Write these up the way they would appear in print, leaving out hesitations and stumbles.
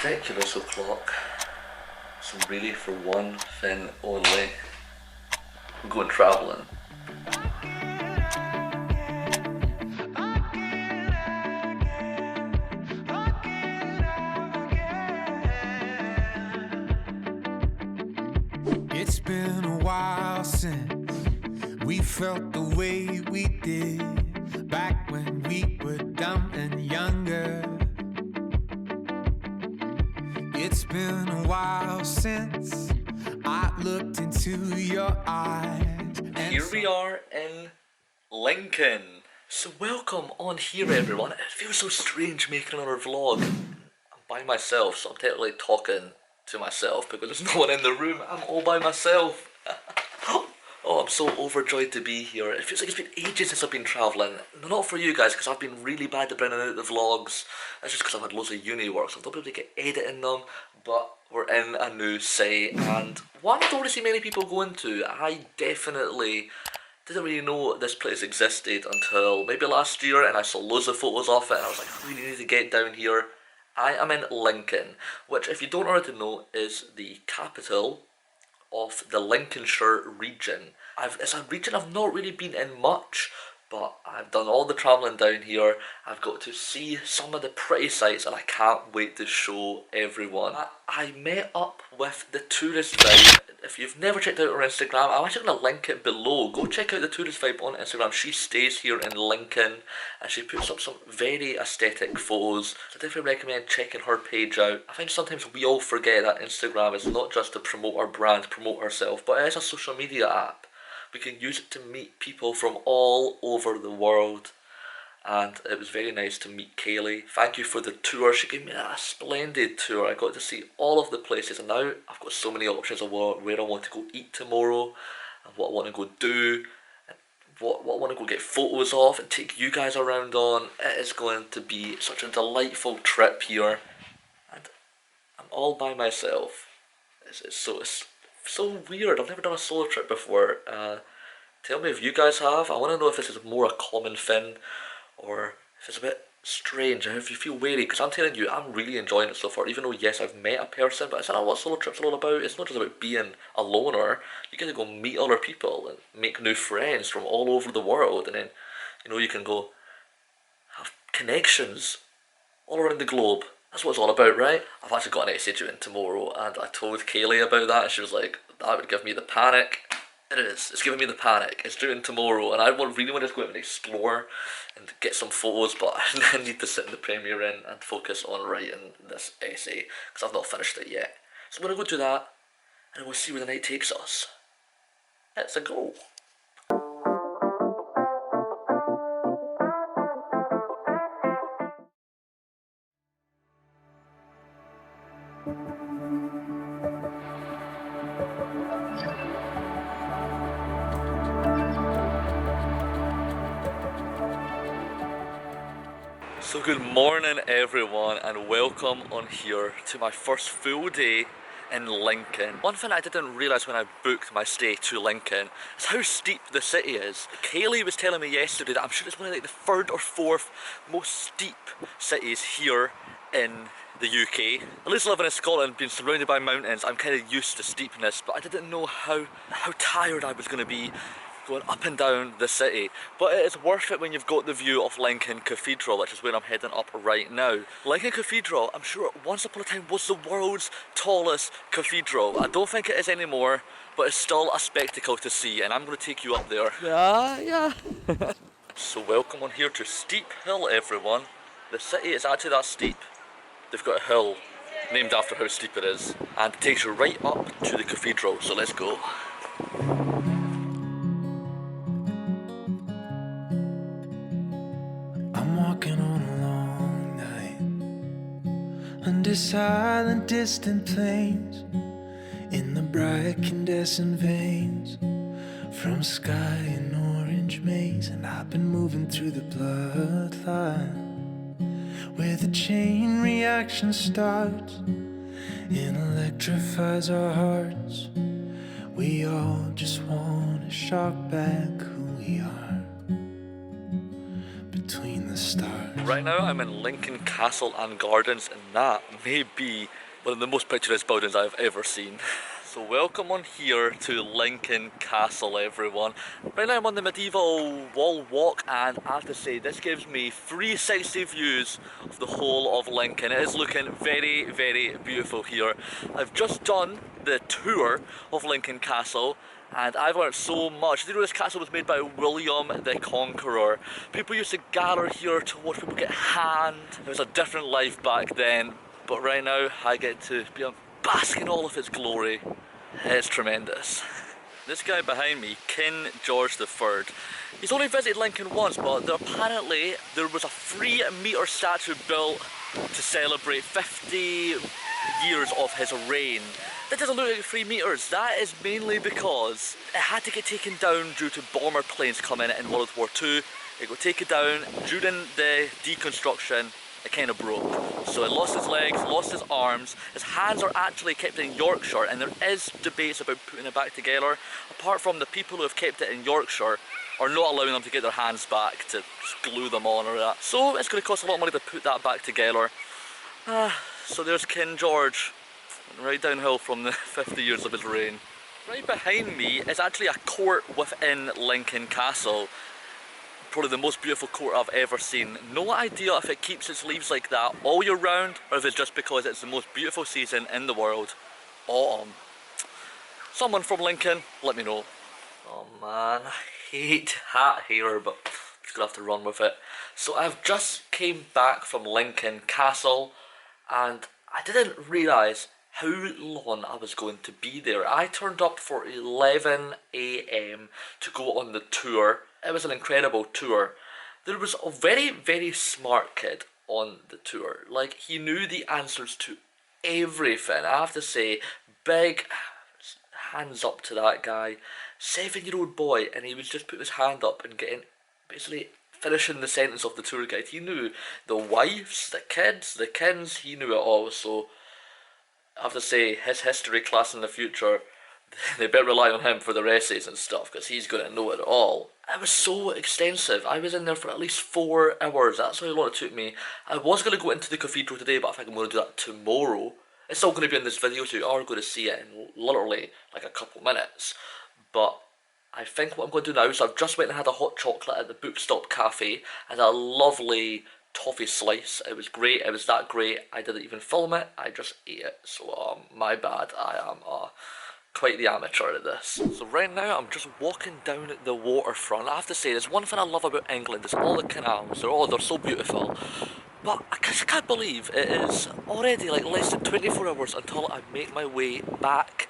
ridiculous o'clock. So really for one thing only, I'm going travelling. It's been a while since we felt the way we did back when we were dumb and younger. It's been a while since I looked into your eyes. Here we are in Lincoln. So welcome on here everyone. It feels so strange making another vlog. I'm by myself, so I'm technically talking to myself because there's no one in the room. I'm all by myself. Oh, I'm so overjoyed to be here. It feels like it's been ages since I've been travelling. Not for you guys, because I've been really bad at bringing out the vlogs. That's just because I've had loads of uni work, so I've not been able to get editing them. But we're in a new site, and one I don't really see many people going to. I definitely didn't really know this place existed until maybe last year, and I saw loads of photos of it, and I was like, I really need to get down here. I am in Lincoln, which if you don't already know is the capital of the Lincolnshire region. It's a region I've not really been in much, but I've done all the travelling down here. I've got to see some of the pretty sights and I can't wait to show everyone. I met up with the Tourist Vibe. If you've never checked out her Instagram, I'm actually going to link it below. Go check out the Tourist Vibe on Instagram. She stays here in Lincoln and she puts up some very aesthetic photos. So I definitely recommend checking her page out. I think sometimes we all forget that Instagram is not just to promote our brand, promote ourselves, but it is a social media app. We can use it to meet people from all over the world. And it was very nice to meet Kaylee. Thank you for the tour. She gave me a splendid tour. I got to see all of the places, and now I've got so many options of where I want to go eat tomorrow, and what I want to go do, and what I want to go get photos of and take you guys around on. It is going to be such a delightful trip here, and I'm all by myself. It's so weird. I've never done a solo trip before. Tell me if you guys have. I want to know if this is more a common thing or if it's a bit strange and if you feel wary, because I'm telling you, I'm really enjoying it so far. Even though yes, I've met a person, but it's not what solo trips are all about. It's not just about being a loner. You get to go meet other people and make new friends from all over the world, and then you can go have connections all around the globe. That's what it's all about, right? I've actually got an essay due in tomorrow, and I told Kaylee about that, and she was like, that would give me the panic. It is. It's giving me the panic. It's due in tomorrow, and I really want to go out and explore and get some photos, but I need to sit in the Premiere Inn and focus on writing this essay, because I've not finished it yet. So I'm going to go do that, and we'll see where the night takes us. Let's go. So good morning everyone, and welcome on here to my first full day in Lincoln. One thing I didn't realise when I booked my stay to Lincoln is how steep the city is. Kaylee was telling me yesterday that I'm sure it's one of the third or fourth most steep cities here in the UK. At least living in Scotland, being surrounded by mountains, I'm kind of used to steepness, but I didn't know how tired I was going to be going up and down the city. But it is worth it when you've got the view of Lincoln Cathedral, which is where I'm heading up right now. Lincoln Cathedral, I'm sure once upon a time was the world's tallest cathedral. I don't think it is anymore, but it's still a spectacle to see, and I'm going to take you up there. Yeah. So welcome on here to Steep Hill, everyone. The city is actually that steep. They've got a hill named after how steep it is, and it takes you right up to the cathedral, so let's go. Walking on a long night under silent distant plains, in the bright incandescent veins from sky in orange maze. And I've been moving through the bloodline where the chain reaction starts and electrifies our hearts. We all just want to shock back who we are between the stars. Right now I'm in Lincoln Castle and Gardens, and that may be one of the most picturesque buildings I've ever seen. So welcome on here to Lincoln Castle, everyone. Right now I'm on the medieval wall walk, and I have to say this gives me 360 views of the whole of Lincoln. It is looking very, very beautiful here. I've just done the tour of Lincoln Castle, and I've learned so much. Did you know this castle was made by William the Conqueror? People used to gather here to watch people get hanged. It was a different life back then, but right now I get to be bask in all of its glory. It's tremendous. This guy behind me, King George III, he's only visited Lincoln once, but apparently there was a 3-metre statue built to celebrate 50 years of his reign. That doesn't look like 3 metres. That is mainly because it had to get taken down due to bomber planes coming in World War II. It got taken down during the deconstruction. It kind of broke. So it lost his legs, lost his arms. His hands are actually kept in Yorkshire, and there is debates about putting it back together. Apart from the people who have kept it in Yorkshire are not allowing them to get their hands back to glue them on or that. So it's going to cost a lot of money to put that back together. So there's King George, right downhill from the 50 years of his reign. Right behind me is actually a court within Lincoln Castle. Probably the most beautiful court I've ever seen. No idea if it keeps its leaves like that all year round, or if it's just because it's the most beautiful season in the world, autumn. Someone from Lincoln, let me know. Oh man, I hate hat hair, but I'm just gonna have to run with it. So I've just came back from Lincoln Castle, and I didn't realise how long I was going to be there. I turned up for 11 AM to go on the tour. It was an incredible tour. There was a very, very smart kid on the tour. Like, he knew the answers to everything. I have to say, big hands up to that guy. 7-year-old boy, and he was just putting his hand up and getting, basically finishing the sentence of the tour guide. He knew the wives, the kids, the kins, he knew it all. So I have to say, his history class in the future, they better rely on him for their essays and stuff, because he's going to know it all. It was so extensive. I was in there for at least 4 hours. That's how long it took me. I was going to go into the cathedral today, but I think I'm going to do that tomorrow. It's all going to be in this video, so you are going to see it in literally like a couple minutes. But I think what I'm going to do now is I've just went and had a hot chocolate at the Bookstop Cafe and a lovely toffee slice. It was great. It was that great. I didn't even film it. I just ate it. So my bad. I am quite the amateur at this. So right now I'm just walking down the waterfront. I have to say, there's one thing I love about England is all the canals. They're so beautiful. But I just can't believe it is already like less than 24 hours until I make my way back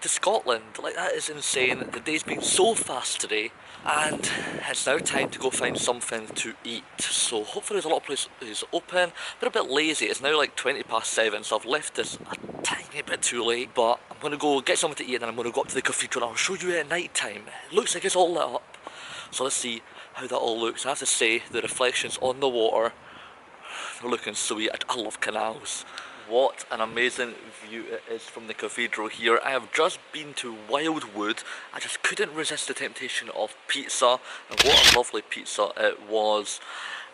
to Scotland. Like, that is insane. The day's been so fast today, and it's now time to go find something to eat. So hopefully there's a lot of places open, but a bit lazy. It's now like 7:20, so I've left this a tiny bit too late, but I'm going to go get something to eat and then I'm going to go up to the cathedral and I'll show you it at night time. It looks like it's all lit up. So let's see how that all looks. I have to say, the reflections on the water, they're looking sweet. I love canals. What an amazing view it is from the cathedral here. I have just been to Wildwood. I just couldn't resist the temptation of pizza, and what a lovely pizza it was.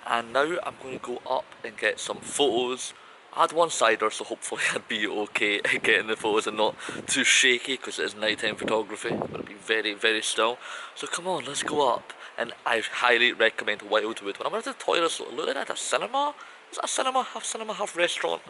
And now I'm going to go up and get some photos. I had one cider, so hopefully I'd be okay at getting the photos and not too shaky, because it is nighttime photography. I'm going to be very, very still. So come on, let's go up. And I highly recommend Wildwood. When I went to the toilets, looking at a cinema. Is that a cinema, half restaurant?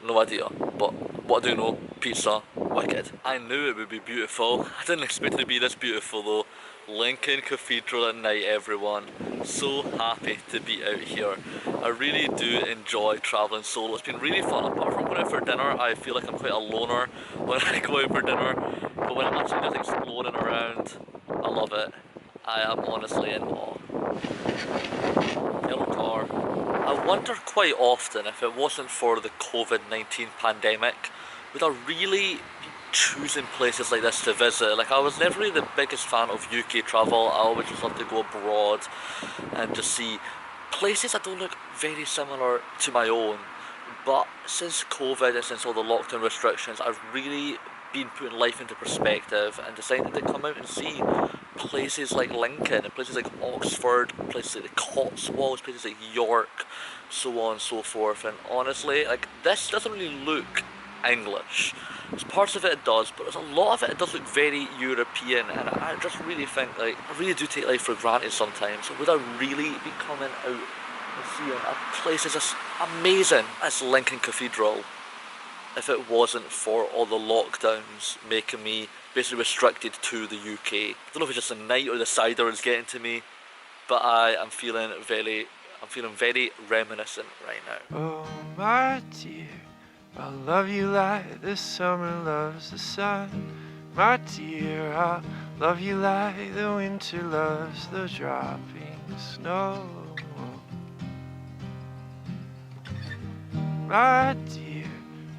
No idea, but what I do know, pizza, wicked. I knew it would be beautiful. I didn't expect it to be this beautiful though. Lincoln Cathedral at night, everyone. So happy to be out here. I really do enjoy travelling solo. It's been really fun. Apart from going out for dinner, I feel like I'm quite a loner when I go out for dinner. But when I'm actually just exploring around, I love it. I am honestly in awe. Yellow car. I wonder quite often, if it wasn't for the COVID-19 pandemic, would I really be choosing places like this to visit? Like, I was never really the biggest fan of UK travel. I always just love to go abroad and just see places that don't look very similar to my own. But since COVID and since all the lockdown restrictions, I've really been putting life into perspective and decided to come out and see places like Lincoln, and places like Oxford, places like the Cotswolds, places like York, so on and so forth. And honestly, like, this doesn't really look English. There's parts of it does, but there's a lot of it does look very European, and I just really think, like, I really do take life for granted sometimes. So would I really be coming out and seeing a place as amazing as Lincoln Cathedral if it wasn't for all the lockdowns making me basically restricted to the UK? I don't know if it's just the night or the cider is getting to me, but I'm feeling very reminiscent right now. Oh, my dear, I'll love you like the summer loves the sun. My dear, I'll love you like the winter loves the dropping snow. My dear,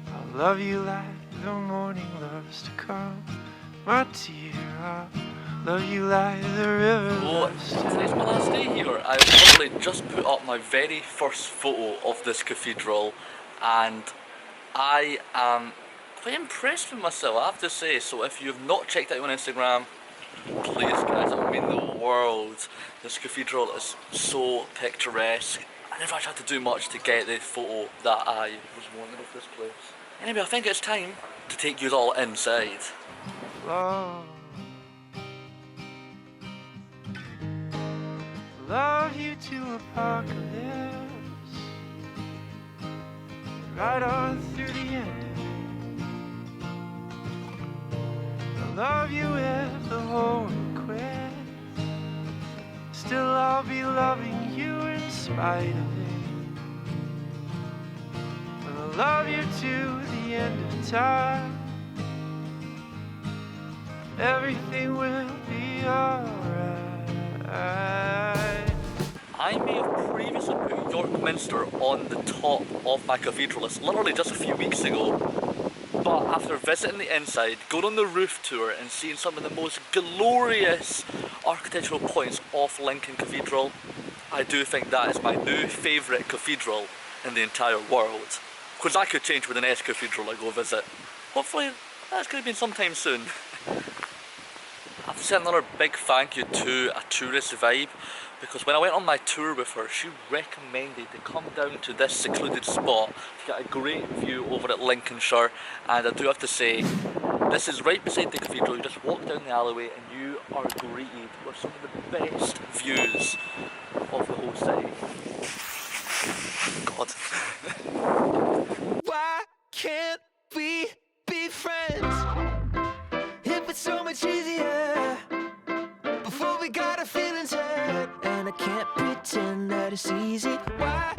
I'll love you like the morning loves to come. My dear, I'll love you like the river loves to Today's my last day here. I've literally just put up my very first photo of this cathedral, and I am quite impressed with myself, I have to say. So if you have not checked it out on Instagram, please guys, it would mean the world. This cathedral is so picturesque. I never actually had to do much to get the photo that I was wanting of this place. Anyway, I think it's time to take you all inside. love. Love you to apocalypse, right on through the end. I love you if the whole world quits. Still I'll be loving you in spite of it. And I'll love you to the end of time. Everything will be alright. I may have previously put York Minster on the top of my cathedral list literally just a few weeks ago, but after visiting the inside, going on the roof tour and seeing some of the most glorious architectural points of Lincoln Cathedral, I do think that is my new favourite cathedral in the entire world. Because that could change with the next cathedral I go visit. Hopefully that's going to be sometime soon. I have to say another big thank you to a tourist vibe, because when I went on my tour with her, she recommended to come down to this secluded spot to get a great view over at Lincolnshire. And I do have to say, this is right beside the cathedral. You just walk down the alleyway and you are greeted with some of the best views of the whole city. God. Why can't we be friends? If it's so much easier before we got our feelings hurt, and I can't pretend that it's easy. Why